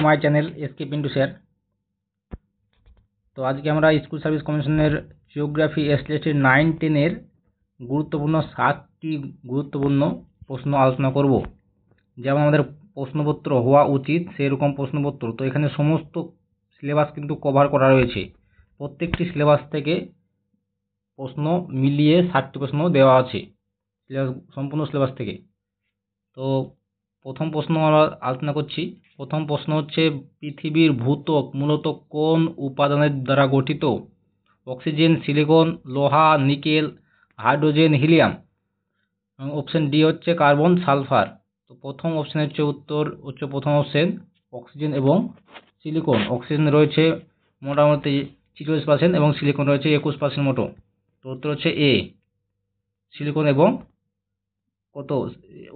My channel SK Pintu sir. তো আজকে আমরা স্কুল সার্ভিস কমিশনের জিওগ্রাফি এসএসসি 9-10 গুরুত্বপূর্ণ 7টি গুরুত্বপূর্ণ প্রশ্ন আলোচনা করব। যেমন আমাদের প্রশ্নপত্র হওয়া উচিত সেরকম প্রশ্নপত্র। তো এখানে সমস্ত সিলেবাস কিন্তু কভার করা রয়েছে, প্রত্যেকটি সিলেবাস থেকে প্রশ্ন মিলিয়ে 7টি প্রশ্ন দেওয়া আছে সম্পূর্ণ সিলেবাস থেকে। তো প্রথম প্রশ্ন আমরা আলোচনা করছি। প্রথম প্রশ্ন হচ্ছে, পৃথিবীর ভূত্বক মূলত কোন উপাদানের দ্বারা গঠিত? অক্সিজেন, সিলিকন, লোহা, nickel, hydrogen, helium. Option D হচ্ছে কার্বন, সালফার। তো প্রথম অপশনের উত্তর হচ্ছে প্রথম অপশন অক্সিজেন এবং সিলিকন। অক্সিজেন রয়েছে মোটামুটি 46% এবং সিলিকন রয়েছে 21% মতো। তো উত্তর হচ্ছে এ, সিলিকন এবং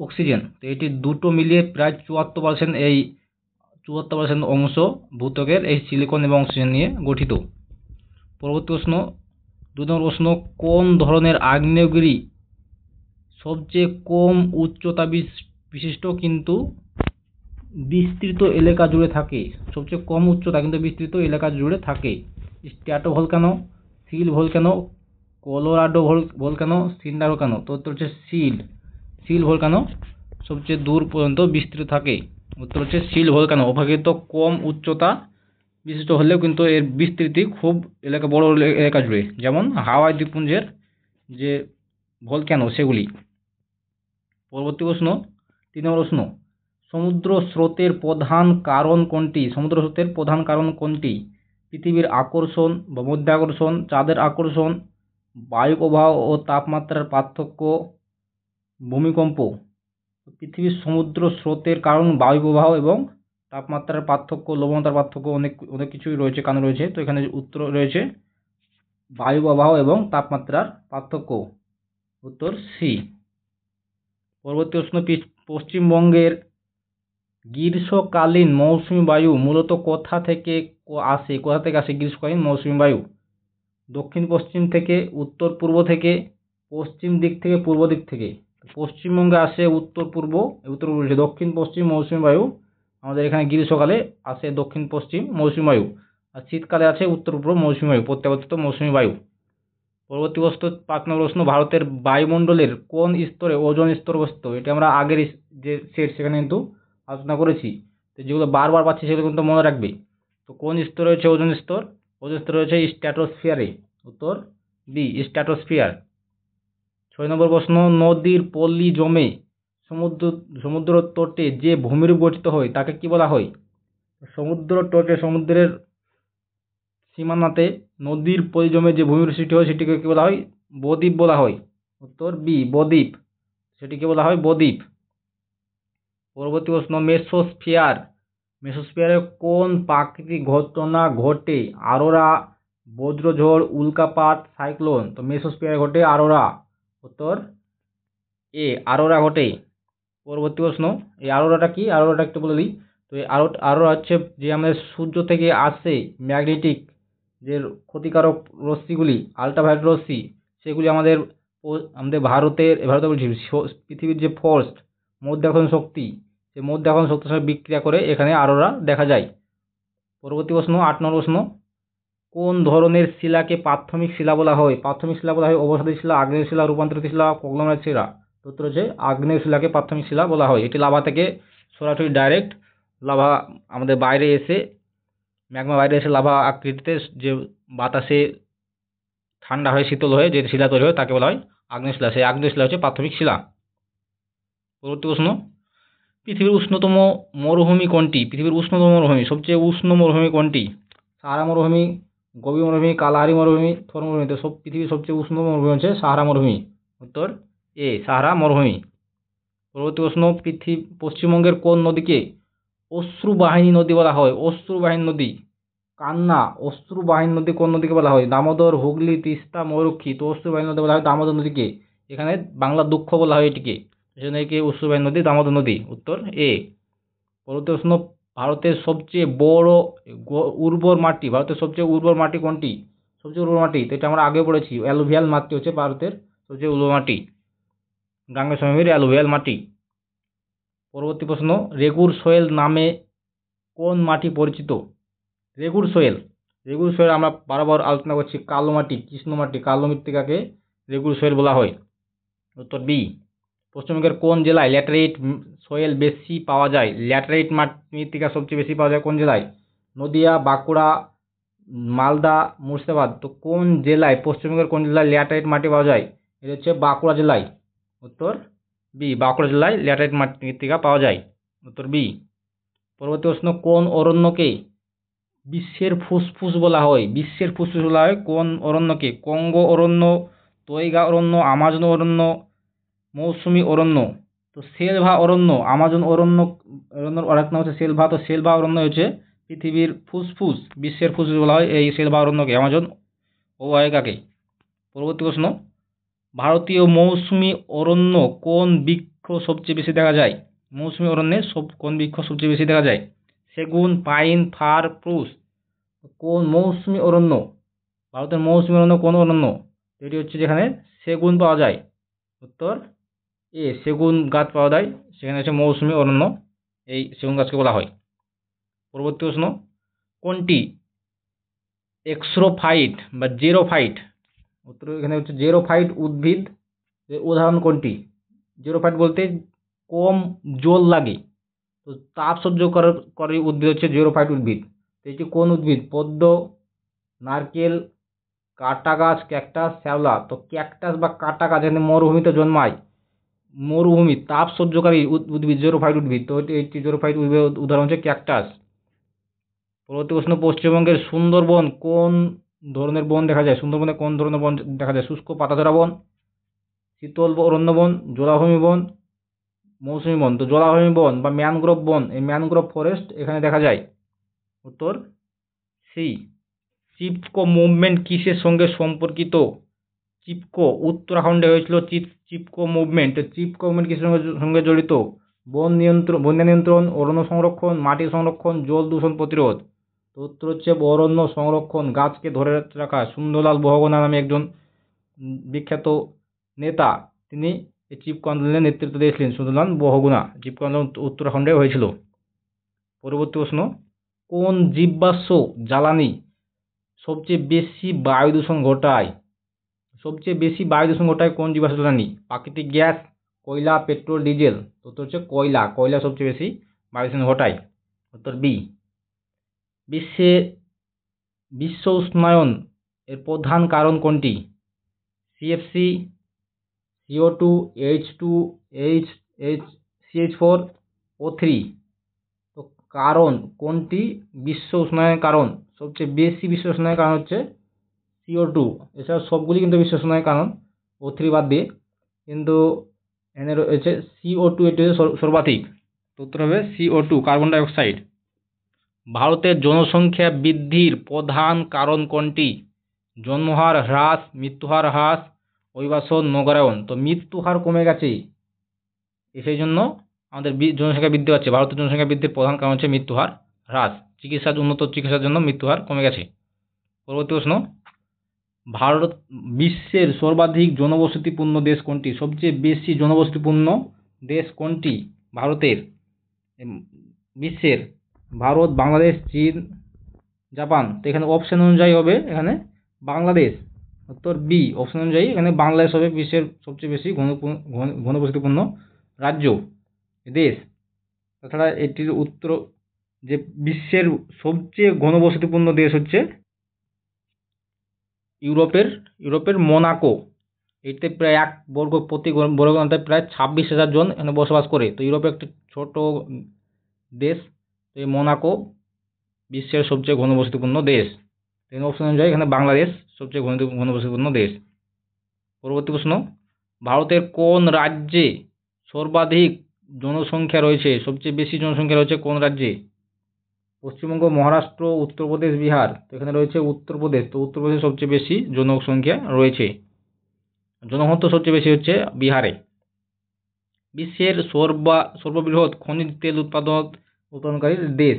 অক্সিজেন। তো এটি দুটো মিলিয়ে প্রায় 74%, এই 74% অংশ ভূত্বকের এই সিলিকন এবং অক্সিজেন নিয়ে গঠিত। পরবর্তী প্রশ্ন, 2 নম্বর প্রশ্ন, কোন ধরনের আগ্নেয়গিরি সবচেয়ে কম উচ্চতা বিশিষ্ট কিন্তু বিস্তৃত এলাকা জুড়ে থাকে? সবচেয়ে কম উচ্চতা কিন্তু বিস্তৃত এলাকা জুড়ে থাকে। Stratovolcano, seal volcano, Colorado volcano, cinder volcano. তো উত্তর হচ্ছে সিল ভলকানো সবচেয়ে দূর পর্যন্ত বিস্তৃত থাকে। উত্তর হচ্ছে সিল ভলকানো। অপেক্ষাকৃত কম উচ্চতা বিশিষ্ট হলেও কিন্তু এর বিস্তৃতি খুব বড় এলাকা জুড়ে, যেমন হাওয়াই দ্বীপপুঞ্জের যে ভলকানো সেগুলি। পরবর্তী প্রশ্ন, 3 নম্বর প্রশ্ন, সমুদ্র স্রোতের প্রধান কারণ কোনটি? সমুদ্র স্রোতের প্রধান কারণ কোনটি? পৃথিবীর আকর্ষণ বা মধ্যাকর্ষণ, চাঁদের আকর্ষণ, বায়ু প্রবাহ ও তাপমাত্রার পার্থক্য, ভূমিকম্প। পৃথিবীর সমুদ্র স্রোতের কারণ বায়ু প্রবাহ এবং তাপমাত্রার পার্থক্য, লবণতার পার্থক্য, অনেক কিছুই রয়েছে, কারণ রয়েছে। তো এখানে উত্তর রয়েছে বায়ু প্রবাহ এবং তাপমাত্রার পার্থক্য। উত্তর সি। পরবর্তী প্রশ্ন, পশ্চিমবঙ্গের গ্রীষ্মকালীন মৌসুমী বায়ু মূলত কোথা থেকে আসে? গ্রীষ্মকালীন মৌসুমী বায়ু দক্ষিণ পশ্চিম থেকে, উত্তর পূর্ব থেকে, পশ্চিম দিক থেকে, পূর্ব দিক থেকে। পশ্চিমবঙ্গে আসে উত্তর পূর্ব, দক্ষিণ পশ্চিম মৌসুমী বায়ু আমাদের এখানে গ্রীষ্মকালে আসে দক্ষিণ পশ্চিম মৌসুমী বায়ু, আর শীতকালে আছে উত্তর পূর্ব মৌসুমী বায়ু, প্রত্যাবর্তিত মৌসুমী বায়ু। পরবর্তী প্রশ্ন, 5 নম্বর প্রশ্ন, ভারতের বায়ুমণ্ডলের কোন স্তরে ওজোন স্তর অবস্থিত? এটি আমরা আগের যে সেট সেখানে কিন্তু আলোচনা করেছি। তো যেগুলো বারবার পাচ্ছি সেগুলো কিন্তু মনে রাখবে। তো কোন স্তর রয়েছে ওজোন স্তর? ওজোন স্তর রয়েছে স্ট্র্যাটোস্ফিয়ারে। উত্তর বি, স্ট্র্যাটোস্ফিয়ার। 6 নম্বর প্রশ্ন, নদীর পলি জমে সমুদ্র তটে যে ভূমিরূপ গঠিত হয় তাকে কি বলা হয়? সমুদ্র তটে, সমুদ্রের সীমানাতে নদীর পলি জমে যে ভূমিরূপ সৃষ্টি হয় সেটিকে কি বলা হয়? বদ্বীপ বলা হয়। উত্তর বি, বদ্বীপ। সেটিকে বলা হয় বদ্বীপ। পরবর্তী প্রশ্ন, মেসোস্ফিয়ারে কোন প্রাকৃতিক ঘটনা ঘটে? অরোরা, বজ্রঝড়, উল্কাপাত, সাইক্লোন। তো মেসোস্ফিয়ারে ঘটে অরোরা। উত্তর এ, অরোরা ঘটে। পরবর্তী প্রশ্ন, এই অরোরাটা কি? অরোরাটা একটু বলে দিই। তো এই অরোরা হচ্ছে যে আমাদের সূর্য থেকে আসে ম্যাগনেটিক যে ক্ষতিকারক রশ্মিগুলি, আল্ট্রাভায়োলেট রশ্মি, সেগুলি আমাদের ভারতে বলছি পৃথিবীর যে ফোর্স, মধ্যাকর্ষণ শক্তি, সেই মধ্যাকর্ষণ শক্তির সঙ্গে বিক্রিয়া করে এখানে অরোরা দেখা যায়। পরবর্তী প্রশ্ন, 8 নম্বর প্রশ্ন, কোন ধরনের শিলাকে প্রাথমিক শিলা বলা হয়? প্রাথমিক শিলা বলা হয় অবসাদী শিলা, আগ্নেয় শিলা, রূপান্তরিত শিলা, কংগ্লোমেরেট শিলা। উত্তর হচ্ছে আগ্নেয় শিলাকে প্রাথমিক শিলা বলা হয়। এটি লাভা থেকে সরাসরি ডাইরেক্ট লাভা আমাদের বাইরে এসে, ম্যাগমা বাইরে এসে লাভা আকৃতিতে যে বাতাসে ঠান্ডা হয়ে শীতল হয়ে যে শিলা তৈরি হয় তাকে বলা হয় আগ্নেয় শিলা। সেই আগ্নেয় শিলা হচ্ছে প্রাথমিক শিলা। পরবর্তী প্রশ্ন, পৃথিবীর উষ্ণতম মরুভূমি কোনটি? পৃথিবীর উষ্ণতম মরুভূমি, সবচেয়ে উষ্ণ মরুভূমি কোনটি? সাহারা মরুভূমি, গোবি মরুভূমি, কালাহারি মরুভূমি, থর মরুভূমি। তো পৃথিবীর সবচেয়ে উষ্ণ মরুভূমি হচ্ছে সাহারা মরুভূমি। উত্তর এ, সাহারা মরুভূমি। পরবর্তী প্রশ্ন, পশ্চিমবঙ্গের কোন নদীকে অশ্রুবাহিনী নদী বলা হয়? অশ্রুবাহিনী নদী, কান্না। অশ্রুবাহিনী নদী কোন নদীকে বলা হয়? দামোদর, হুগলি, তিস্তা, ময়ূরক্ষী। তো অশ্রুবাহিনী নদী বলা হয় দামোদর নদীকে। এখানে বাংলা দুঃখ বলা হয় এটিকে, সেজন্য একে অশ্রুবাহিনী নদী, দামোদর নদী। উত্তর এ। পরবর্তী প্রশ্ন, ভারতের সবচেয়ে বড় উর্বর মাটি, ভারতের সবচেয়ে উর্বর মাটি কোনটি? সবচেয়ে উর্বর মাটি, তো এটা আমরা আগে পড়েছি, অ্যালুভিয়াল মাটি হচ্ছে ভারতের সবচেয়ে উর্বর মাটি, গাঙ্গেয় সমভূমির অ্যালুভিয়াল মাটি। পরবর্তী প্রশ্ন, রেগুর সোয়েল নামে কোন মাটি পরিচিত? রেগুর সোয়েল। রেগুর সোয়েল আমরা বারবার আলোচনা করছি, কালো মাটি, কৃষ্ণ মাটি, কালো মৃত্তিকাকে রেগুর সোয়েল বলা হয়। উত্তর বি। পশ্চিমবঙ্গের কোন জেলায় ল্যাটেরাইট সোয়েল বেশি পাওয়া যায়? ল্যাটেরাইট মৃত্তিকা সবচেয়ে বেশি পাওয়া যায় কোন জেলায়? নদিয়া, বাঁকুড়া, মালদা, মুর্শিদাবাদ। তো কোন জেলায়, পশ্চিমবঙ্গের কোন জেলায় ল্যাটেরাইট মাটি পাওয়া যায়? এটা হচ্ছে বাঁকুড়া জেলায়। উত্তর বি, বাঁকুড়া জেলায় ল্যাটেরাইট মৃত্তিকা পাওয়া যায়। উত্তর বি। পরবর্তী প্রশ্ন, কোন অরণ্যকে বিশ্বের ফুসফুস বলা হয়? বিশ্বের ফুসফুস বলা হয় কোন অরণ্যকে? কঙ্গো অরণ্য, তৈগা অরণ্য, আমাজন অরণ্য, মৌসুমী অরণ্য। তো সেলভা অরণ্য, আমাজন অরণ্যর আরেক নাম হচ্ছে সেলভা। তো সেলভা অরণ্য হচ্ছে পৃথিবীর ফুসফুস, বিশ্বের ফুসফুস বলা হয় এই সেলভা অরণ্যকে, আমাজন ওয়াইগাকে। পরবর্তী প্রশ্ন, ভারতীয় মৌসুমী অরণ্য কোন বৃক্ষ সবচেয়ে বেশি দেখা যায়? মৌসুমী অরণ্যে কোন বৃক্ষ সবচেয়ে বেশি দেখা যায়? সেগুন, পাইন, ফার, স্প্রুস। কোন মৌসুমী অরণ্য, ভারতের মৌসুমী অরণ্য কোন অরণ্য? এটি হচ্ছে যেখানে সেগুন পাওয়া যায়। উত্তর এ, সেগুন গাছ পাওয়া যায় সেখানে হচ্ছে মৌসুমী অরণ্য, এই সেগুন গাছকে বলা হয়। পরবর্তী প্রশ্ন, কোনটি এক্সরোফাইট বা জেরোফাইট? উত্তর এখানে হচ্ছে জেরোফাইট উদ্ভিদ উদাহরণ কোনটি? জেরোফাইট বলতে কম জল লাগে, তো তাপ সহ্য করে উদ্ভিদ হচ্ছে জেরোফাইট উদ্ভিদ। তো এটি কোন উদ্ভিদ? পদ্ম, নারকেল, কাটা গাছ, ক্যাকটাস, শ্যাওলা। তো ক্যাকটাস বা কাটা গাছ এখানে মরুভূমিতে জন্মায়, মরুভূমি তাপ সহ্যকারী উদ্ভিদ, জেরোফাইট উদ্ভিদ। তো এটি জেরোফাইট উদ্ভিদের উদাহরণ হচ্ছে ক্যাকটাস। পরবর্তী প্রশ্ন, পশ্চিমবঙ্গের সুন্দরবন কোন ধরনের বন দেখা যায়? সুন্দরবনে কোন ধরনের বন দেখা যায়? শুষ্ক পাতাঝরা বন, শীতল অরণ্য বন, জলাভূমি বন, মৌসুমী বন। তো জলাভূমি বন বা ম্যানগ্রোভ বন, এই ম্যানগ্রোভ ফরেস্ট এখানে দেখা যায়। উত্তর সি। চিপকো মুভমেন্ট কিসের সঙ্গে সম্পর্কিত? চিপকো উত্তরাখণ্ডে হয়েছিল চিপকো মুভমেন্ট। চিপকো মুভমেন্ট কিসের সঙ্গে জড়িত? বন্যা নিয়ন্ত্রণ, অরণ্য সংরক্ষণ, মাটি সংরক্ষণ, জল দূষণ প্রতিরোধ। তো উত্তর হচ্ছে অরণ্য সংরক্ষণ, গাছকে ধরে রাখা। সুন্দরলাল বহুগুণা নামে একজন বিখ্যাত নেতা, তিনি এই চিপকো আন্দোলনের নেতৃত্ব দিয়েছিলেন। সুন্দরলাল বহুগুণা। চিপকো আন্দোলন উত্তরাখণ্ডে হয়েছিল। পরবর্তী প্রশ্ন, কোন জীবাশ্ম জ্বালানি সবচেয়ে বেশি বায়ু দূষণ ঘটায়? সবচেয়ে বেশি বায়ু দূষণ ঘটায় কোন জীবাশ্ম জ্বালানি? প্রাকৃতিক গ্যাস, কয়লা, পেট্রোল, ডিজেল। উত্তর হচ্ছে কয়লা। কয়লা সবচেয়ে বেশি বায়ু দূষণ ঘটায়। উত্তর বি। বিশ্ব উষ্ণায়ন এর প্রধান কারণ কোনটি? CFC, CO2, H2, CH4, O3। তো কারণ কোনটি বিশ্ব উষ্ণায়নের কারণ? সবচেয়ে বেশি বিশ্ব উষ্ণায়নের কারণ হচ্ছে CO2। এছাড়া সবগুলি কিন্তু বিশ্ব উষ্ণায়নের কারণ, O3 বাদ দিয়ে। কিন্তু এখানে রয়েছে CO2, এটি হচ্ছে সর্বাধিক। তো উত্তর হবে CO2, কার্বন ডাই অক্সাইড। ভারতের জনসংখ্যা বৃদ্ধির প্রধান কারণ কোনটি? জন্মহার হ্রাস, মৃত্যুহার হ্রাস, অভিবাসন, নগরায়ন। তো মৃত্যুহার কমে গেছে, সেই জন্য আমাদের জনসংখ্যা বৃদ্ধি পাচ্ছে। ভারতের জনসংখ্যা বৃদ্ধির প্রধান কারণ হচ্ছে মৃত্যুহার হ্রাস, উন্নত চিকিৎসার জন্য মৃত্যুহার কমে গেছে। পরবর্তী প্রশ্ন, ভারত বিশ্বের সর্বাধিক জনবসতিপূর্ণ দেশ কোনটি? সবচেয়ে বেশি জনবসতিপূর্ণ দেশ কোনটি ভারতের? বিশ্বের ভারত, বাংলাদেশ, চীন, জাপান। তো এখানে অপশন অনুযায়ী হবে এখানে বাংলাদেশ। উত্তর বি, অপশন অনুযায়ী এখানে বাংলাদেশ হবে বিশ্বের সবচেয়ে বেশি ঘনবসতিপূর্ণ রাজ্য, দেশ। তাছাড়া এটির উত্তর, যে বিশ্বের সবচেয়ে ঘনবসতিপূর্ণ দেশ হচ্ছে ইউরোপের মোনাকো। এতে প্রায় প্রতি বর্গ কিলোমিটারে প্রায় 26,000 জন এখানে বসবাস করে। তো ইউরোপে একটি ছোট দেশ। তো এই মোনাকো বিশ্বের সবচেয়ে ঘনবসতিপূর্ণ দেশ। অপশন অনুযায়ী এখানে বাংলাদেশ সবচেয়ে ঘনবসতিপূর্ণ দেশ। পরবর্তী প্রশ্ন, ভারতের কোন রাজ্যে সর্বাধিক জনসংখ্যা রয়েছে? সবচেয়ে বেশি জনসংখ্যা রয়েছে কোন রাজ্যে? পশ্চিমবঙ্গ, মহারাষ্ট্র, উত্তরপ্রদেশ, বিহার। তো এখানে রয়েছে উত্তরপ্রদেশ। তো উত্তরপ্রদেশে সবচেয়ে বেশি জনসংখ্যা রয়েছে। জনঘনত্ব সবচেয়ে বেশি হচ্ছে বিহারে। বিশ্বের সর্ববৃহৎ খনিজ তেল উৎপাদনকারী দেশ।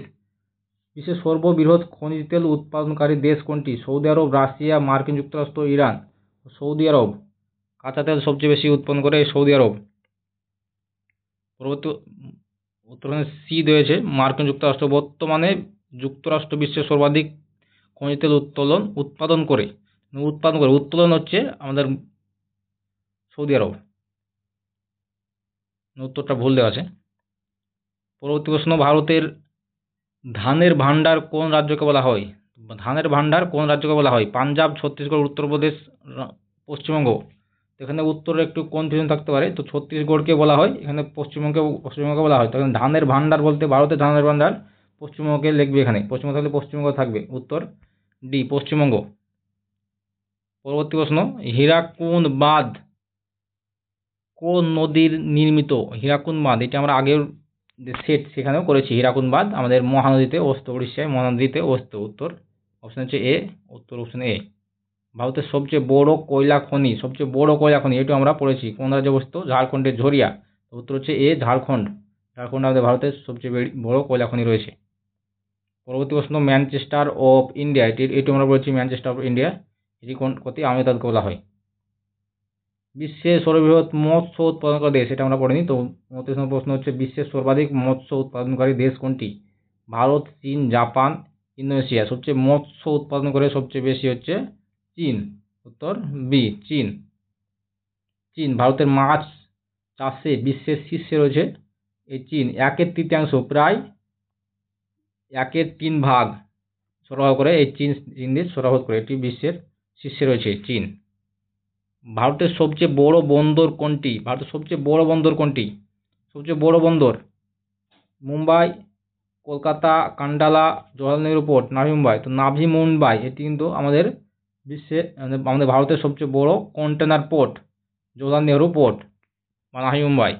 বিশ্বের সর্ববৃহৎ খনিজ তেল উৎপাদনকারী দেশ কোনটি? সৌদি আরব, রাশিয়া, মার্কিন যুক্তরাষ্ট্র, ইরান। সৌদি আরব। কাঁচা তেল সবচেয়ে বেশি উৎপন্ন করে সৌদি আরব। পরবর্তী উত্তরখানে সি রয়েছে। মার্কিন যুক্তরাষ্ট্র বর্তমানে যুক্তরাষ্ট্র বিশ্বের সর্বাধিক খনিজ তেল উৎপাদন করে। উত্তোলন হচ্ছে আমাদের সৌদি আরব। উত্তরটা ভুল দেওয়া আছে। পরবর্তী প্রশ্ন, ভারতের ধানের ভান্ডার কোন রাজ্যকে বলা হয়? ধানের ভান্ডার কোন রাজ্যকে বলা হয়? পাঞ্জাব, ছত্তিশগড়, উত্তরপ্রদেশ, পশ্চিমবঙ্গ। এখানে উত্তরে একটু কনফিউশন থাকতে পারে, তো ছত্তিশগড়কে বলা হয়, এখানে পশ্চিমবঙ্গকে বলা হয়। তখন ধানের ভান্ডার বলতে ভারতের ধানের ভান্ডার পশ্চিমবঙ্গকে লিখবে, এখানে পশ্চিমবঙ্গ থাকলে পশ্চিমবঙ্গ থাকবে। উত্তর ডি, পশ্চিমবঙ্গ। পরবর্তী প্রশ্ন, হীরাকুদ বাঁধ কোন নদীর নির্মিত? হীরাকুদ বাঁধ, এটা আমরা আগের সেট সেখানেও করেছি। হীরাকুদ বাঁধ আমাদের মহানদীতে অবস্থিত, উড়িষ্যায় মহানদীতে অবস্থিত। উত্তর অপশন হচ্ছে এ, উত্তর অপশন এ। ভারতের সবচেয়ে বড় কয়লা খনি, এটা আমরা পড়েছি, কোন রাজ্যে অবস্থিত? ঝাড়খণ্ডের ঝরিয়া। উত্তর হচ্ছে এ, ঝাড়খণ্ড। আমাদের ভারতের সবচেয়ে বড় কয়লা খনি রয়েছে। পরবর্তী প্রশ্ন, ম্যানচেস্টার অফ ইন্ডিয়া, এটি আমরা বলেছি ম্যানচেস্টার অফ ইন্ডিয়া, এটি কোন আহমেদাবাদকে বলা হয়। বিশ্বের সর্ববৃহৎ মৎস্য উৎপাদনকারী দেশ, এটা আমরা পড়িনি। তো 29 নম্বর প্রশ্ন হচ্ছে, বিশ্বের সর্বাধিক মৎস্য উৎপাদনকারী দেশ কোনটি? ভারত, চীন, জাপান, ইন্দোনেশিয়া। সবচেয়ে মৎস্য উৎপাদন করে সবচেয়ে বেশি হচ্ছে চীন। উত্তর বি, চীন। ভারতের মাছ চাষে বিশ্বের শীর্ষে রয়েছে এই চীন। 1/3 প্রায় 1/3 সরবরাহ করে এই চীন দেশ সরবরাহ করে, এটি বিশ্বের শীর্ষে রয়েছে চীন। ভারতের সবচেয়ে বড় বন্দর কোনটি? সবচেয়ে বড় বন্দর মুম্বাই, কলকাতা, কান্ডালা, জওহরলাল নেহরু পোর্ট, নাভি মুম্বাই। তো নাভি মুম্বাই, এটি কিন্তু আমাদের ভারতের সবচেয়ে বড় container port, Jawaharlal Nehru port বা নাভি মুম্বাই।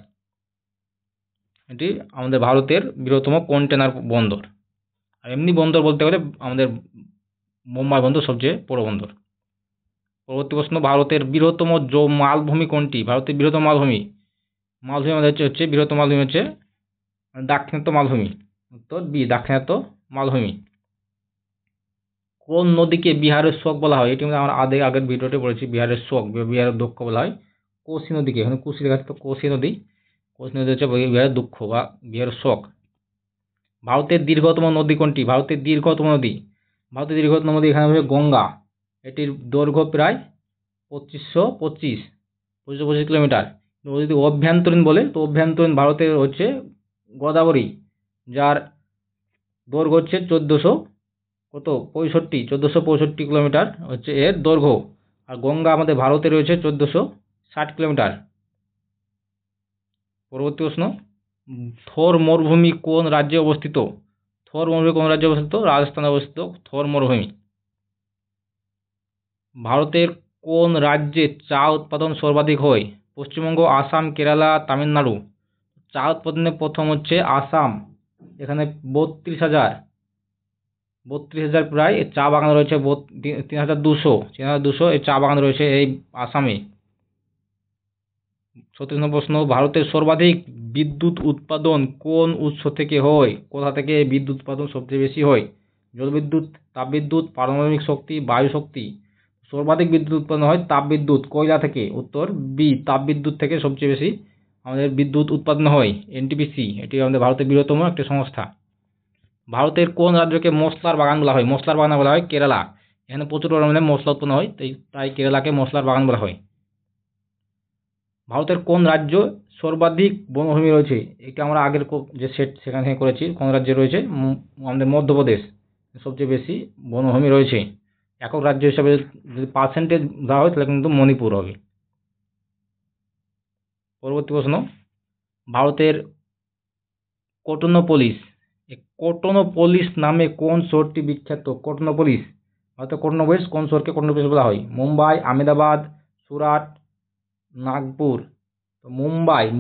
এটি আমাদের ভারতের বৃহত্তম কন্টেনার বন্দর। আর এমনি বন্দর বলতে গেলে আমাদের মুম্বাই বন্দর সবচেয়ে বড় বন্দর। পরবর্তী প্রশ্ন, ভারতের বৃহত্তম মালভূমি কোনটি? ভারতের বৃহত্তম মালভূমি আমাদের হচ্ছে বৃহত্তম মালভূমি হচ্ছে দাক্ষিণাত্য মালভূমি। উত্তর বি, দাক্ষিণাত্য মালভূমি। কোন নদীকে বিহারের শোক বলা হয়? এটি আমরা আগের ভিডিওতে বলেছি, বিহারের শোক, বিহারের দুঃখ বলা হয় কোশি নদীকে। এখানে কোশি লেখা আছে, তো কোশি নদী হচ্ছে বিহারের দুঃখ বা বিহারের শোক। ভারতের দীর্ঘতম নদী কোনটি? ভারতের দীর্ঘতম নদী এখানে হচ্ছে গঙ্গা। এটির দৈর্ঘ্য প্রায় 2525 কিলোমিটার। যদি অভ্যন্তরীণ বলে, তো অভ্যন্তরীণ ভারতের হচ্ছে গোদাবরী, যার দৈর্ঘ্য হচ্ছে 1465 কিলোমিটার হচ্ছে এর দৈর্ঘ্য। আর গঙ্গা আমাদের ভারতে রয়েছে 1460 কিলোমিটার। পরবর্তী প্রশ্ন, থর মরুভূমি কোন রাজ্যে অবস্থিত? রাজস্থানে অবস্থিত থর মরুভূমি। ভারতের কোন রাজ্যে চা উৎপাদন সর্বাধিক হয়? পশ্চিমবঙ্গ, আসাম, কেরালা, তামিলনাড়ু। চা উৎপাদনে প্রথম হচ্ছে আসাম, এখানে 32,000 প্রায় চা বাগান রয়েছে। 3,200 এই চা বাগান রয়েছে এই আসামে। 36 নম্বর প্রশ্ন, ভারতের সর্বাধিক বিদ্যুৎ উৎপাদন কোন উৎস থেকে হয়? কোথা থেকে বিদ্যুৎ উৎপাদন সবচেয়ে বেশি হয়? জলবিদ্যুৎ, তাপবিদ্যুৎ, পারমাণবিক শক্তি, বায়ু শক্তি। সর্বাধিক বিদ্যুৎ উৎপাদন হয় তাপবিদ্যুৎ, কয়লা থেকে। উত্তর বি, তাপবিদ্যুৎ থেকে সবচেয়ে বেশি আমাদের বিদ্যুৎ উৎপাদন হয়। এনটিপিসি, এটি আমাদের ভারতের বৃহত্তম একটি সংস্থা। ভারতের কোন রাজ্যকে মশলার বাগান বলা হয়? বলা হয় কেরালা। এখানে প্রচুর পরিমাণে মশলা উৎপন্ন হয়, তাই কেরালাকে মশলার বাগান বলা হয়। ভারতের কোন রাজ্য সর্বাধিক বনভূমি রয়েছে? এটা আমরা আগের যে সেট সেখান থেকে করেছি। কোন রাজ্যে রয়েছে? আমাদের মধ্যপ্রদেশ সবচেয়ে বেশি বনভূমি রয়েছে। একক রাজ্য হিসাবে যদি পার্সেন্টেজ দেওয়া হয় তাহলে কিন্তু মণিপুর হবে। পরবর্তী প্রশ্ন, ভারতের কটনোপলিস নামে কোন শহরটি বিখ্যাত? ভারতের কটনোপলিস কোন শহরকে কটনোপলিস বলা হয়? মুম্বাই, আহমেদাবাদ, সুরাট, নাগপুর। তো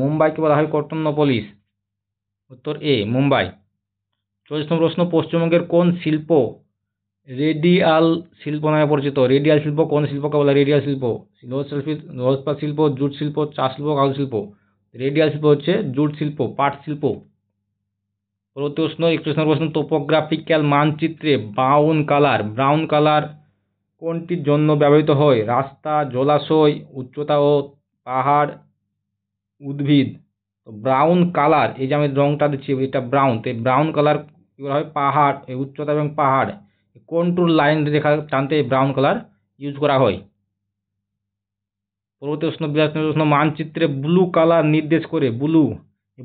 মুম্বাইকে বলা হয় কটনোপলিস। উত্তর এ, মুম্বাই। 44 নম্বর প্রশ্ন, পশ্চিমবঙ্গের কোন শিল্প রেডিয়াল শিল্প নামে পরিচিত? রেডিয়াল শিল্প কোন শিল্পকে বলা হয়? রেডিয়াল শিল্প লৌহ ইস্পাত শিল্প, জুট শিল্প, চা শিল্প, কাগজ শিল্প। রেডিয়াল শিল্প হচ্ছে জুট শিল্প, পাট শিল্প। পরবর্তী প্রশ্ন, 41 নম্বর প্রশ্ন, টোপোগ্রাফিক্যাল মানচিত্রে ব্রাউন কালার কোনটির জন্য ব্যবহৃত হয়? রাস্তা, জলাশয়, উচ্চতা ও পাহাড়, উদ্ভিদ। তো ব্রাউন কালার, এই যে আমি রংটা দিচ্ছি এটা ব্রাউন, তো এই ব্রাউন কালার কী করা হয়, পাহাড়, এই উচ্চতা এবং পাহাড় কন্ট্রোল লাইন রেখা টানতে এই ব্রাউন কালার ইউজ করা হয়। পরবর্তী প্রশ্ন 82 প্রশ্ন, মানচিত্রে ব্লু কালার নির্দেশ করে,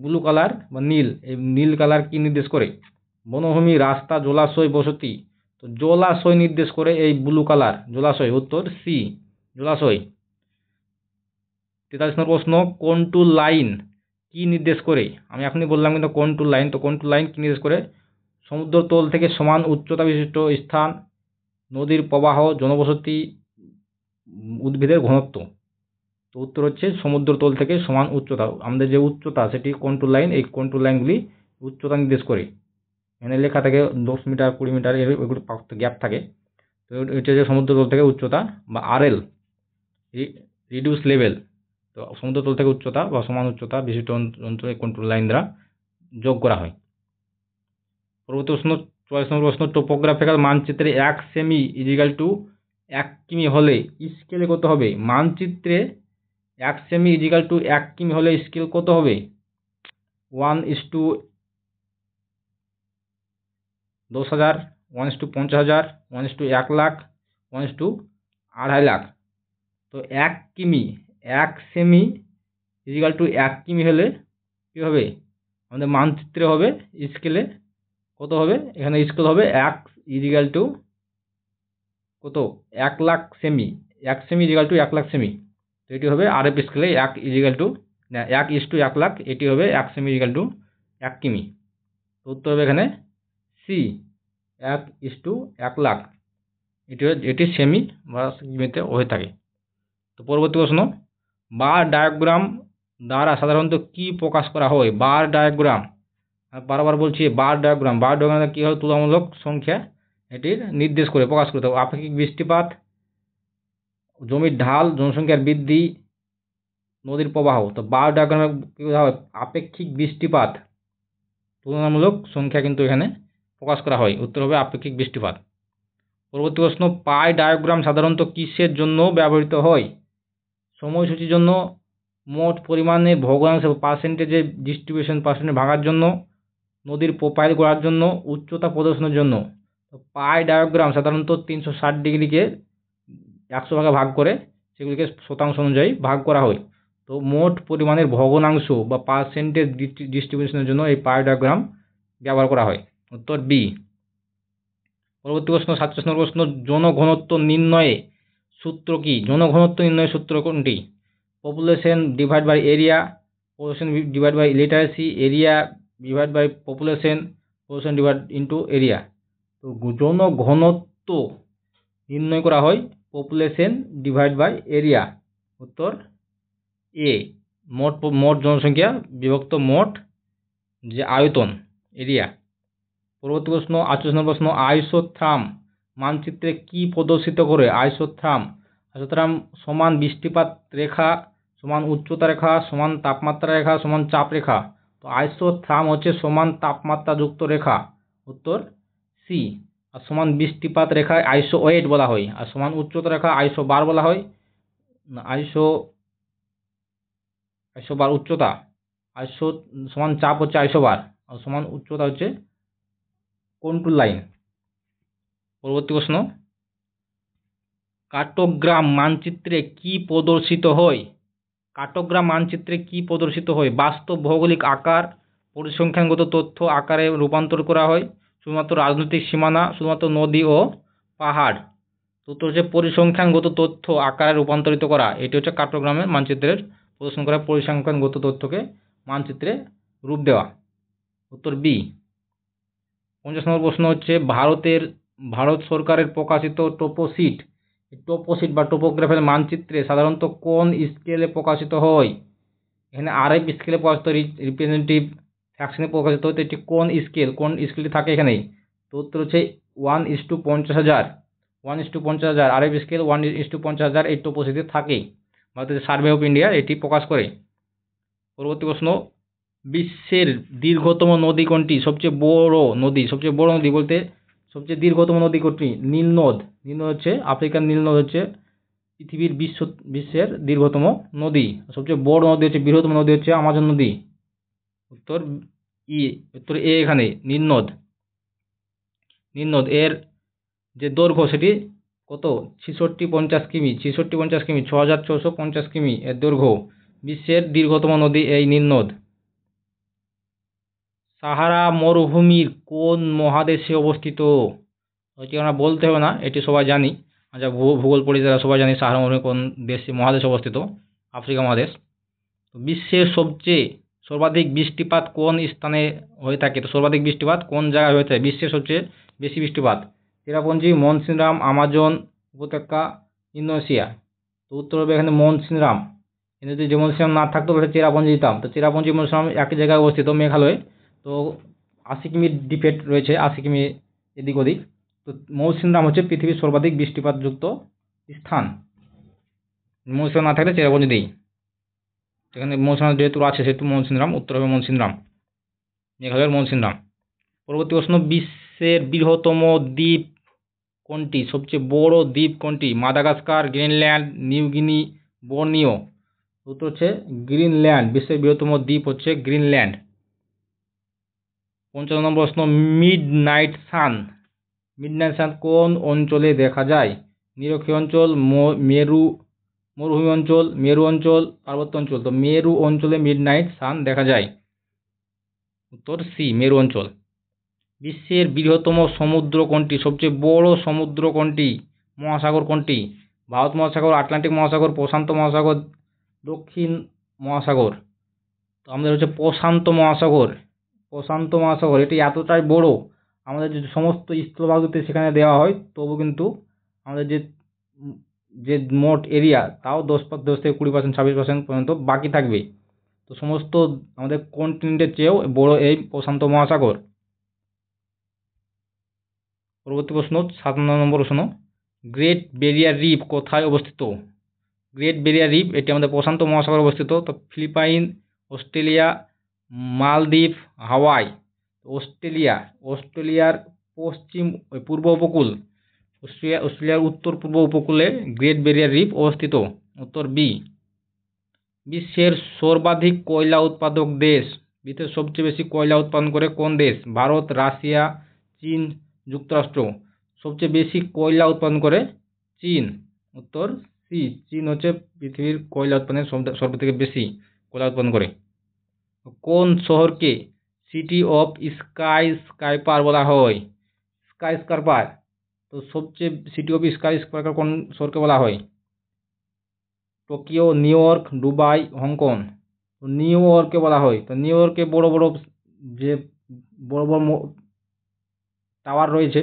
ব্লু কালার বা নীল, এই নীল কালার কি নির্দেশ করে? বনভূমি, রাস্তা, জলাশয়, বসতি। তো জলাশয় নির্দেশ করে এই ব্লু কালার, জলাশয়, উত্তর সি জলাশয়। 43 নম্বর প্রশ্ন, কন্ট্রোল লাইন কি নির্দেশ করে? আমি এখনই বললাম কিন্তু কন্ট্রোল লাইন, তো কন্ট্রোল লাইন কি নির্দেশ করে? সমুদ্রতল থেকে সমান উচ্চতা বিশিষ্ট স্থান, নদীর প্রবাহ, জনবসতি, উদ্ভিদের ঘনত্ব। তো উত্তর হচ্ছে সমুদ্রতল থেকে সমান উচ্চতা, আমাদের যে উচ্চতা সেটি কন্ট্রোল লাইন, এই কন্ট্রোল লাইনগুলি উচ্চতা নির্দেশ করে। এখানে লেখা থাকে 10 মিটার 20 মিটার এগুলো গ্যাপ থাকে। তো এটা যে সমুদ্রতল থেকে উচ্চতা বা আরএল, রিডিউস লেভেল, তো সমুদ্রতল থেকে উচ্চতা বা সমান উচ্চতা বিশিষ্ট অঞ্চলে কন্ট্রোল লাইন দ্বারা যোগ করা হয়। পরবর্তী প্রশ্ন 44 নম্বর প্রশ্ন, টোপোগ্রাফিক্যাল মানচিত্রে 1 সেমি ইজিক্যাল টু 1 কিমি হলে স্কেলে কত হবে? মানচিত্রে 1 সেমি ইজিক্যাল টু 1 কিমি হলে স্কেল কত হবে? 1:10,000, 1:50,000, 1:1 লাখ, 1:2.5 লাখ। তো 1 কিমি, 1 সেমি ইজিক্যাল টু 1 কিমি হলে কী হবে? আমাদের মানচিত্রে হবে স্কেলে কত হবে? এখানে স্কেল হবে 1 ইজিক্যাল টু কত? 1 লাখ সেমি, 1 সেমি ইজিক্যাল টু 1 লাখ সেমি। তো এটি হবে আরএফ স্কেলে 1 ইজিক্যাল টু 1:1 লাখ, এটি হবে 1 সেমি ইজিক্যাল টু 1 কিমি। তো উত্তর হবে এখানে সি 1:1 লাখ, এটি সেমি বা কিমিতে হয়ে থাকে। তো পরবর্তী প্রশ্ন, বার ডায়াগ্রাম দ্বারা সাধারণত কি প্রকাশ করা হয়? বার ডায়াগ্রাম, বারবার বলছি বার ডায়াগ্রাম কী হয়? তুলনামূলক সংখ্যা এটির নির্দেশ করে, প্রকাশ করতে হবে। আপেক্ষিক বৃষ্টিপাত, জমির ঢাল, জনসংখ্যার বৃদ্ধি, নদীর প্রবাহ। তো বার ডায়াগ্রামে কী হয়? আপেক্ষিক বৃষ্টিপাত, তুলনামূলক সংখ্যা কিন্তু এখানে প্রকাশ করা হয়। উত্তর হবে আপেক্ষিক বৃষ্টিপাত। পরবর্তী প্রশ্ন, পাই ডায়াগ্রাম সাধারণত কিসের জন্য ব্যবহৃত হয়? সময়সূচির জন্য, মোট পরিমাণে ভগ্নাংশ পার্সেন্টেজে ডিস্ট্রিবিউশন পার্সেন্টে ভাগার জন্য, নদীর প্রোফাইল করার জন্য, উচ্চতা প্রদর্শনের জন্য। তো পাই ডায়াগ্রাম সাধারণত 360 ডিগ্রিকে 100 ভাগে ভাগ করে সেগুলিকে শতাংশ অনুযায়ী ভাগ করা হয়। তো মোট পরিমাণের ভগ্নাংশ বা পার্সেন্টেজ ডিস্ট্রিবিউশনের জন্য এই পাই ডায়াগ্রাম ব্যবহার করা হয়। উত্তর বি। পরবর্তী প্রশ্ন 47 নম্বর প্রশ্ন, জনঘনত্ব নির্ণয়ে সূত্র কি? জনঘনত্ব নির্ণয়ের সূত্র কোনটি? Population divide by area, population divide by literacy, area divide by population, population divide into area. তো জনঘনত্ব নির্ণয় করা হয় পপুলেশন ডিভাইড বাই এরিয়া। উত্তর এ, মোট জনসংখ্যা বিভক্ত মোট যে আয়তন, এরিয়া। পরবর্তী প্রশ্ন 48 নম্বর প্রশ্ন, আইসোথ্রাম মানচিত্রে কি প্রদর্শিত করে? আইসোথ্রাম সমান বৃষ্টিপাত রেখা, সমান উচ্চতা রেখা, সমান তাপমাত্রা রেখা, সমান চাপ রেখা। তো আইসোথ্রাম হচ্ছে সমান তাপমাত্রা যুক্ত রেখা। উত্তর সি। আর সমান বৃষ্টিপাত রেখায় আইসোওয়েট বলা হয়, আর সমান উচ্চতা রেখা আইসোবার বলা হয়। আইসোবার উচ্চতা, সমান চাপ হচ্ছে আইসোবার, আর সমান উচ্চতা হচ্ছে কন্ট্রোল লাইন। পরবর্তী প্রশ্ন, কার্টোগ্রাম মানচিত্রে কি প্রদর্শিত হয়? কার্টোগ্রাম মানচিত্রে কি প্রদর্শিত হয়? বাস্তব ভৌগোলিক আকার, পরিসংখ্যানগত তথ্য আকারে রূপান্তর করা হয়, শুধুমাত্র রাজনৈতিক সীমানা, শুধুমাত্র নদী ও পাহাড়। উত্তর হচ্ছে পরিসংখ্যানগত তথ্য আকারে রূপান্তরিত করা, এটি হচ্ছে কার্টোগ্রামের মানচিত্রের প্রদর্শন করা, পরিসংখ্যানগত তথ্যকে মানচিত্রে রূপ দেওয়া। উত্তর বি। 50 নম্বর প্রশ্ন হচ্ছে, ভারত সরকারের প্রকাশিত টোপোসিট বা টোপোগ্রাফের মানচিত্রে সাধারণত কোন স্কেলে প্রকাশিত হয়? এখানে আরএফ স্কেলে প্রকাশিত, রিপ্রেজেন্টেটিভ ফ্র্যাকশনে প্রকাশিত হতে, এটি কোন স্কেলটি থাকে এখানে? তো উত্তর হচ্ছে 1:50,000, 1:50,000 আরএফ স্কেল 1:50,000 এই টোপোসিটে থাকে। ভারতের সার্ভে অফ ইন্ডিয়া এটি প্রকাশ করে। পরবর্তী প্রশ্ন, বিশ্বের দীর্ঘতম নদী কোনটি? সবচেয়ে বড় নদী বলতে সবচেয়ে দীর্ঘতম নদী কোনটি? নীলনদ হচ্ছে, আফ্রিকার নীলনদ হচ্ছে পৃথিবীর বিশ্বের দীর্ঘতম নদী। সবচেয়ে বড় নদী হচ্ছে, বৃহত্তম নদী হচ্ছে আমাজন নদী। উত্তর ই, উত্তর এ। এখানে নীলনদ, নীলনদ এর যে দৈর্ঘ্য সেটি কত 6650 কিমি, 6650 কিমি, 6450 কিমি এর দৈর্ঘ্য। বিশ্বের দীর্ঘতম নদী এই নীলনদ। সাহারা মরুভূমির কোন মহাদেশে অবস্থিত? এটি আমরা বলতে হবে না, এটি সবাই জানি। আচ্ছা, ভূগোল পড়ি যারা সবাই জানি সাহারা মরুভূমি কোন দেশে মহাদেশে অবস্থিত। আফ্রিকা মহাদেশ। বিশ্বের সর্বাধিক বৃষ্টিপাত কোন স্থানে হয়ে থাকে? তো সর্বাধিক বৃষ্টিপাত কোন জায়গায় হয়ে থাকে? বিশ্বের সবচেয়ে বেশি বৃষ্টিপাত চেরাপুঞ্জি, মনসিনরাম, আমাজন উপত্যকা, ইন্দোনেশিয়া। তো উত্তর হবে এখানে মনসিনরাম। কিন্তু যদি মনসিনরাম না থাকতো তাহলে চেরাপুঞ্জি দিতাম। তো চেরাপুঞ্জি মনসিনরাম একই জায়গায় অবস্থিত মেঘালয়ে। তো 80 কিমির ডিফেক্ট রয়েছে, 80 কিমি এদিক ওদিক। তো মৌসিনরাম হচ্ছে পৃথিবীর সর্বাধিক বৃষ্টিপাতযুক্ত স্থান। মৌসিনরাম না থাকলে চেরাপুঞ্জি দিই। সেখানে মৌসিনরাম যেহেতু আছে সেহেতু মৌসিনরাম, উত্তর হবে মৌসিনরাম, মেঘালয়ের মৌসিনরাম। পরবর্তী প্রশ্ন, বিশ্বের বৃহত্তম দ্বীপ কোনটি? সবচেয়ে বড় দ্বীপ কোনটি? Madagascar, Greenland, New Guinea, Borneo. উত্তর হচ্ছে গ্রিনল্যান্ড। বিশ্বের বৃহত্তম দ্বীপ হচ্ছে গ্রিনল্যান্ড। 55 নম্বর প্রশ্ন, মিডনাইট সান কোন অঞ্চলে দেখা যায়? নিরক্ষীয় অঞ্চল, মরুভূমি অঞ্চল, মেরু অঞ্চল, পার্বত্য অঞ্চল। তো মেরু অঞ্চলে মিডনাইট সান দেখা যায়। উত্তর সি, মেরু অঞ্চল। বিশ্বের বৃহত্তম সমুদ্র কোনটি? সবচেয়ে বড় সমুদ্র কোনটি? মহাসাগর কোনটি? ভারত মহাসাগর, আটলান্টিক মহাসাগর, প্রশান্ত মহাসাগর, দক্ষিণ মহাসাগর। তো আমাদের হচ্ছে প্রশান্ত মহাসাগর। প্রশান্ত মহাসাগর এটি এতটাই বড়, আমাদের যে সমস্ত স্থলভাগতে সেখানে দেওয়া হয় তবু কিন্তু আমাদের যে মোট এরিয়া তাও 10 থেকে 20%, 26% পর্যন্ত বাকি থাকবে। তো সমস্ত আমাদের কন্টিনেন্টের চেয়েও বড় এই প্রশান্ত মহাসাগর। পরবর্তী প্রশ্ন, 57 নম্বর প্রশ্ন, গ্রেট ব্যারিয়ার রিফ কোথায় অবস্থিত? গ্রেট ব্যারিয়ার রিফ এটি আমাদের প্রশান্ত মহাসাগরে অবস্থিত। তো ফিলিপাইন, অস্ট্রেলিয়া, মালদ্বীপ, হাওয়াই। অস্ট্রেলিয়ার পূর্ব উপকূল, অস্ট্রেলিয়ার উত্তর পূর্ব উপকূলে গ্রেট ব্যারিয়ার রিফ অবস্থিত। উত্তর বি। বিশ্বের সর্বাধিক কয়লা উৎপাদক দেশ? বিশ্বের সবচেয়ে বেশি কয়লা উৎপাদন করে কোন দেশ? ভারত, রাশিয়া, চীন, যুক্তরাষ্ট্র। সবচেয়ে বেশি কয়লা উৎপাদন করে চীন। উত্তর সি, চীন হচ্ছে পৃথিবীর কয়লা উৎপাদনের সর্বথেকে বেশি কয়লা উৎপাদন করে। কোন শহরকে সিটি অফ স্কাইস্ক্রাইপার বলা হয়? স্কাইস্ক্রাইপার। তো সবচেয়ে সিটি অফ স্কাইস্ক্রাইপার কোন শহরকে বলা হয়? Tokyo, new York, Dubai, Hong Kong. তো নিউ ইয়র্ককে বলা হয়। তো নিউ ইয়র্কে বড় বড় যে বড় বড় টাওয়ার রয়েছে,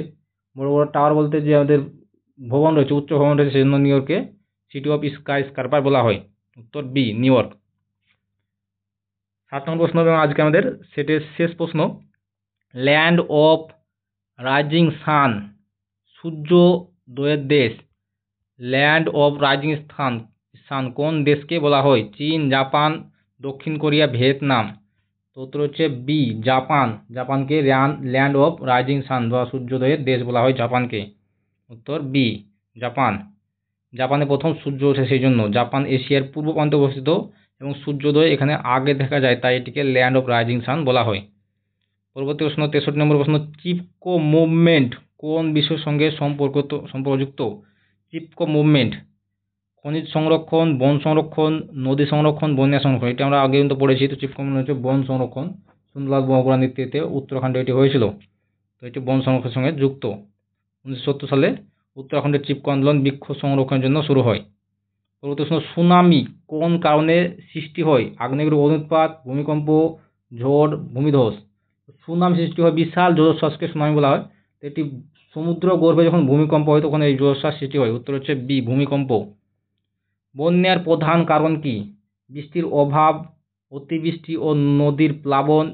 বড় বড় টাওয়ার বলতে যে আমাদের ভবন রয়েছে, উচ্চ ভবন রয়েছে, সেজন্য নিউ ইয়র্ককে সিটি অফ স্কাইস্ক্রাইপার বলা হয়। উত্তর বি, নিউ ইয়র্ক। 7 নম্বর প্রশ্ন এবং আজকে আমাদের সেটের শেষ প্রশ্ন, ল্যান্ড অফ রাইজিং সান, সূর্যোদয়ের দেশ। ল্যান্ড অফ রাইজিং সান কোন দেশকে বলা হয়? চীন, জাপান, দক্ষিণ কোরিয়া, ভিয়েতনাম। তো উত্তর হচ্ছে বি, জাপান। জাপানকে ল্যান্ড অফ রাইজিং সান বা সূর্যোদয়ের দেশ বলা হয় জাপানকে। উত্তর বি, জাপান। জাপানে প্রথম সূর্য ওঠে সেই জন্য। জাপান এশিয়ার পূর্ব প্রান্তে অবস্থিত এবং সূর্যোদয় এখানে আগে দেখা যায়, তাই এটিকে ল্যান্ড অফ রাইজিং সান বলা হয়। পরবর্তী প্রশ্ন, 63 নম্বর প্রশ্ন, চিপকো মুভমেন্ট কোন বিষয়ের সঙ্গে সম্পর্কযুক্ত? চিপকো মুভমেন্ট খনিজ সংরক্ষণ, বন সংরক্ষণ, নদী সংরক্ষণ, বন্যা সংরক্ষণ। এটা আমরা আগে কিন্তু পড়েছি। তো চিপকো মুভমেন্ট হচ্ছে বন সংরক্ষণ। সুন্দরলাল বড়গুড়ার নেতৃত্বে উত্তরাখণ্ডে এটি হয়েছিল। তো এটি বন সংরক্ষণের সঙ্গে যুক্ত। 1970 সালে উত্তরাখণ্ডের চিপকো আন্দোলন বৃক্ষ সংরক্ষণের জন্য শুরু হয়। পরবর্তী প্রশ্ন, সুনামি কোন কারণে সৃষ্টি হয়? আগ্নেয়গিরির অনুৎপাত, ভূমিকম্প, ঝড়, ভূমিধস। সুনামি সৃষ্টি হয়, বিশাল জলোচ্ছ্বাসকে সুনামি বলা হয়। এটি সমুদ্র গর্ভে যখন ভূমিকম্প হয় তখন এই জলোচ্ছ্বাস সৃষ্টি হয়। উত্তর হচ্ছে বি, ভূমিকম্প। বন্যার প্রধান কারণ কি? বৃষ্টির অভাব, অতিবৃষ্টি ও নদীর প্লাবন,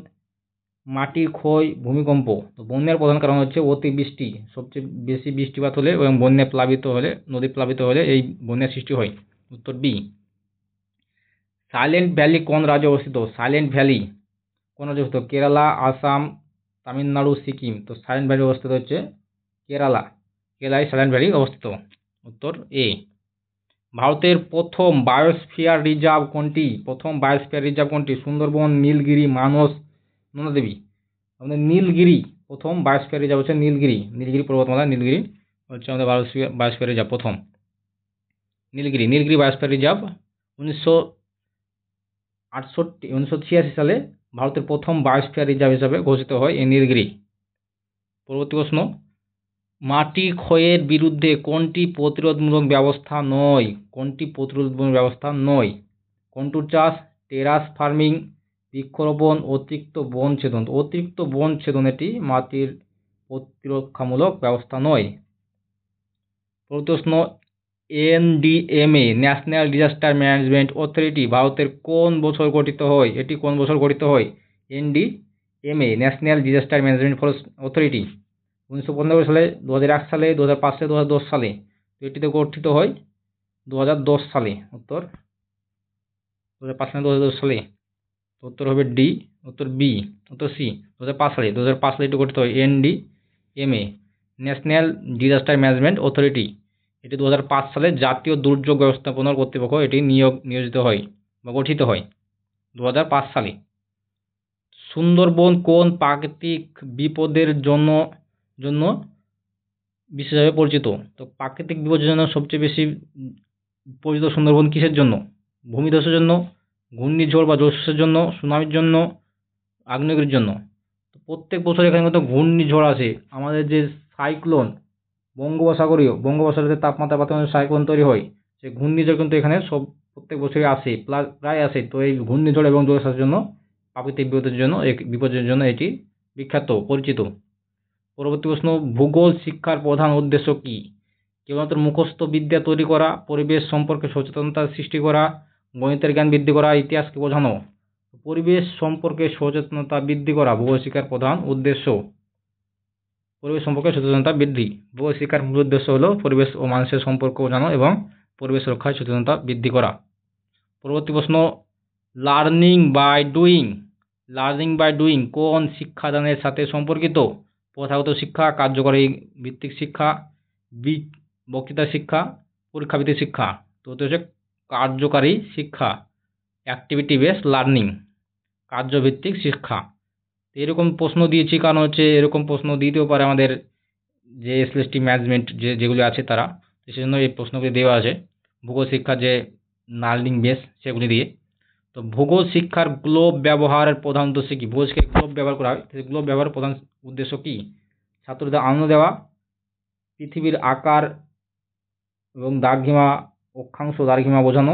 মাটির ক্ষয়, ভূমিকম্প। তো বন্যার প্রধান কারণ হচ্ছে অতিবৃষ্টি। সবচেয়ে বেশি বৃষ্টিপাত হলে এবং বন্যা প্লাবিত হলে, নদী প্লাবিত হলে এই বন্যার সৃষ্টি হয়। উত্তর বি। সাইলেন্ট ভ্যালি কোন রাজ্যে অবস্থিত? সাইলেন্ট ভ্যালি কোন রাজ্যে অবস্থিত? কেরালা, আসাম, তামিলনাড়ু, সিকিম। তো সাইলেন্ট ভ্যালি অবস্থিত হচ্ছে কেরালায় সাইলেন্ট ভ্যালি অবস্থিত। উত্তর এ। ভারতের প্রথম বায়োস্ফিয়ার রিজার্ভ কোনটি? সুন্দরবন, নীলগিরি, মানস, নন্দা দেবী। আমাদের নীলগিরি প্রথম বায়োস্ফিয়ার রিজার্ভ হচ্ছে নীলগিরি পর্বতমালা, নীলগিরি হচ্ছে আমাদের বায়োস্ফিয়ার রিজার্ভ প্রথম। নীলগিরি বায়োস্ফিয়ার রিজার্ভ 1986 সালে ভারতের প্রথম বায়োস্ফিয়ার রিজার্ভ হিসাবে ঘোষিত হয় এই নীলগিরি। পরবর্তী প্রশ্ন, মাটি ক্ষয়ের বিরুদ্ধে কোনটি প্রতিরোধমূলক ব্যবস্থা নয়? কন্ট্রোল চাষ, টেরাস ফার্মিং, বৃক্ষরোপণ, অতিরিক্ত বন ছেদন এটি মাটির প্রতিরক্ষামূলক ব্যবস্থা নয়। পরবর্তী প্রশ্ন, NDMA national disaster management authority ভারতের কোন বছর গঠিত হয়? NDMA national disaster management authority 1995 সালে, 2001 সালে, 2005 সালে, 2010 সালে। তো এটিতে গঠিত হয় 2010 সালে। উত্তর 2005 সালে, 2010 সালে। উত্তর হবে ডি। উত্তর সি 2005 সালে এটি গঠিত হয় NDMA national disaster management authority. এটি 2005 সালে জাতীয় দুর্যোগ ব্যবস্থাপনা কর্তৃপক্ষ এটি নিয়োজিত হয় বা গঠিত হয় 2005 সালে। সুন্দরবন কোন প্রাকৃতিক বিপদের জন্য বিশেষভাবে পরিচিত? তো প্রাকৃতিক বিপদের জন্য সবচেয়ে বেশি পরিচিত সুন্দরবন কিসের জন্য? ভূমিধসের জন্য, ঘূর্ণিঝড় বা জলোচ্ছ্বাসের জন্য, সুনামির জন্য, আগ্নেয়গিরির জন্য। তো প্রত্যেক বছর এখানে কিন্তু ঘূর্ণিঝড় আসে। আমাদের যে সাইক্লোন বঙ্গোপসাগরে তাপমাত্রা বাড়ার সাইক্লোন তৈরি হয়, সেই ঘূর্ণিঝড় কিন্তু এখানে প্রত্যেক বছরই আসে, প্রায় আসে। তো এই ঘূর্ণিঝড় এবং জলোচ্ছ্বাসের জন্য, প্রাকৃতিক বিপদের জন্য এটি বিখ্যাত, পরিচিত। পরবর্তী প্রশ্ন, ভূগোল শিক্ষার প্রধান উদ্দেশ্য কি? কেবলমাত্র মুখস্থ বিদ্যা তৈরি করা, পরিবেশ সম্পর্কে সচেতনতা সৃষ্টি করা, গণিতের জ্ঞান বৃদ্ধি করা, ইতিহাসকে বোঝানো। পরিবেশ সম্পর্কে সচেতনতা বৃদ্ধি করা ভূগোল শিক্ষার প্রধান উদ্দেশ্য। পরিবেশ সম্পর্কে সচেতনতা বৃদ্ধি, ভূগোল শিক্ষার মূল উদ্দেশ্য হলো পরিবেশ ও মানুষের সম্পর্ক বোঝানো এবং পরিবেশ রক্ষায় সচেতনতা বৃদ্ধি করা। পরবর্তী প্রশ্ন, লার্নিং বাই ডুইং কোন শিক্ষাদানের সাথে সম্পর্কিত? প্রথাগত শিক্ষা, কার্যকরী ভিত্তিক শিক্ষা, বক্তৃতা শিক্ষা, পরীক্ষা ভিত্তিক শিক্ষা। তো হচ্ছে কার্যকারী শিক্ষা, অ্যাক্টিভিটি বেসড লার্নিং, কার্যভিত্তিক শিক্ষা। এরকম প্রশ্ন দিয়েছি কারণ হচ্ছে এরকম প্রশ্ন দিতেও পারে আমাদের যে এসএলএসটি ম্যানেজমেন্ট যেগুলি আছে তারা, সেজন্য এই প্রশ্নগুলি দেওয়া আছে ভূগোল শিক্ষার যে লার্নিং বেস সেগুলি দিয়ে। তো ভূগোল শিক্ষার গ্লোব ব্যবহারের প্রধান উদ্দেশ্য কি? ভূগোল শিক্ষায় গ্লোব ব্যবহার করা হয়, সেই গ্লোব ব্যবহারের প্রধান উদ্দেশ্য কি? ছাত্রদের আনন্দ দেওয়া, পৃথিবীর আকার এবং অক্ষাংশ দ্রাঘিমা বোঝানো,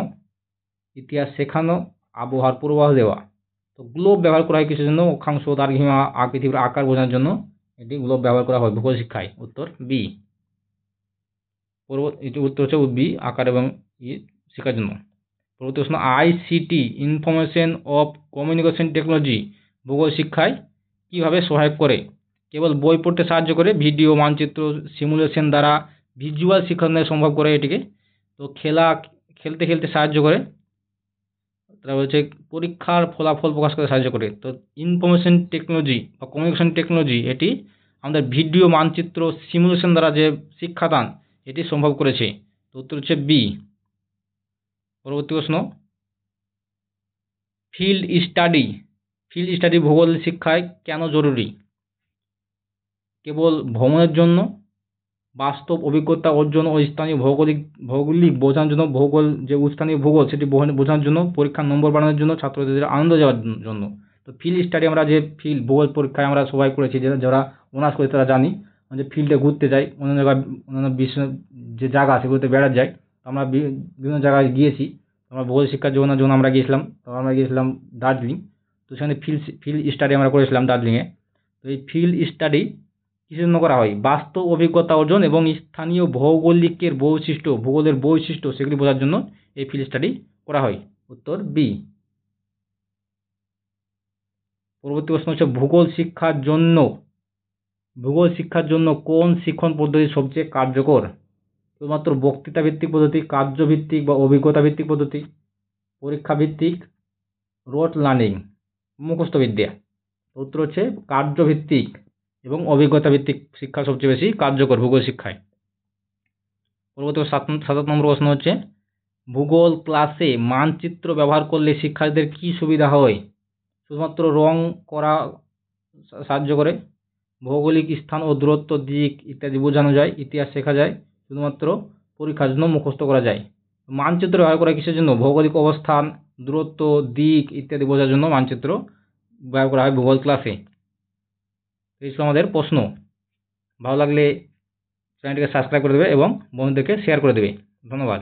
ইতিহাস শেখানো, আবহাওয়ার পূর্বাভাস দেওয়া। তো গ্লোব ব্যবহার করা হয় কিসের জন্য? অক্ষাংশ দ্রাঘিমা পৃথিবীর আকার বোঝানোর জন্য এটি গ্লোব ব্যবহার করা হয় ভূগোল শিক্ষায়। উত্তর বি। এটি উত্তর হচ্ছে বি, আকার এবং শেখার জন্য। পরবর্তী প্রশ্ন, ICT information of communication technology ভূগোল শিক্ষায় কিভাবে সহায়ক করে? কেবল বই পড়তে সাহায্য করে, ভিডিও, মানচিত্র, সিমুলেশন দ্বারা ভিজুয়াল শিক্ষা সম্ভব করে এটিকে। তো খেলতে সাহায্য করে। তারা বলছে পরীক্ষার ফলাফল প্রকাশ করতে সাহায্য করে। তো ইনফরমেশন টেকনোলজি বা কমিউনিকেশন টেকনোলজি এটি আমাদের ভিডিও, মানচিত্র, সিমুলেশন দ্বারা যে শিক্ষাদান এটি সম্ভব করেছে। তো উত্তর হচ্ছে বি। পরবর্তী প্রশ্ন, ফিল্ড স্টাডি ভূগোল শিক্ষায় কেন জরুরি? কেবল ভ্রমণের জন্য, বাস্তব অভিজ্ঞতা অর্জন ও স্থানীয় ভৌগোলিক বোঝানোর জন্য, স্থানীয় ভূগোল সেটি বোঝানোর জন্য, পরীক্ষার নম্বর বাড়ানোর জন্য, ছাত্রদের আনন্দ দেওয়ার জন্য। তো ফিল্ড স্টাডি আমরা যে ভূগোল পরীক্ষায় আমরা সবাই করেছি, যারা অনার্স করে তারা জানি যে ফিল্ডে ঘুরতে যাই, অন্যান্য বিশ্ব যে জায়গা সেগুলোতে বেড়াতে যাই। আমরা বিভিন্ন জায়গায় গিয়েছি। আমরা ভূগোল শিক্ষার জন্য আমরা গিয়েছিলাম দার্জিলিং। তো সেখানে ফিল্ড স্টাডি আমরা করেছিলাম দার্জিলিংয়ে। তো এই ফিল্ড স্টাডি কিসের জন্য করা হয়? বাস্তব অভিজ্ঞতা অর্জন এবং স্থানীয় ভূগোলের বৈশিষ্ট্য সেগুলি বোঝার জন্য এই ফিল্ড স্টাডি করা হয়। উত্তর বি। পরবর্তী প্রশ্ন হচ্ছে ভূগোল শিক্ষার জন্য কোন শিক্ষণ পদ্ধতি সবচেয়ে কার্যকর? শুধুমাত্র বক্তৃতা ভিত্তিক পদ্ধতি, কার্যভিত্তিক বা অভিজ্ঞতা ভিত্তিক পদ্ধতি, পরীক্ষা ভিত্তিক, রোট লার্নিং, মুখস্থ বিদ্যা। উত্তর হচ্ছে কার্যভিত্তিক এবং অভিজ্ঞতা ভিত্তিক শিক্ষা সবচেয়ে বেশি কার্যকর ভূগোল শিক্ষায়। পরবর্তী 7 নম্বর প্রশ্ন হচ্ছে ভূগোল ক্লাসে মানচিত্র ব্যবহার করলে শিক্ষার্থীদের কি সুবিধা হয়? শুধুমাত্র রং করা সাহায্য করে। ভৌগোলিক স্থান ও দূরত্ব, দিক ইত্যাদি বোঝানো যায়। ইতিহাস শেখা যায়, শুধুমাত্র পরীক্ষার জন্য মুখস্থ করা যায়। মানচিত্র ব্যবহার করা কিসের জন্য? ভৌগোলিক অবস্থান, দূরত্ব, দিক ইত্যাদি বোঝার জন্য মানচিত্র ব্যবহার করা হয় ভূগোল ক্লাসে। এই ছিল আমাদের প্রশ্ন। ভালো লাগলে চ্যানেলটিকে সাবস্ক্রাইব করে দেবে এবং বন্ধুদেরকে শেয়ার করে দেবে। ধন্যবাদ।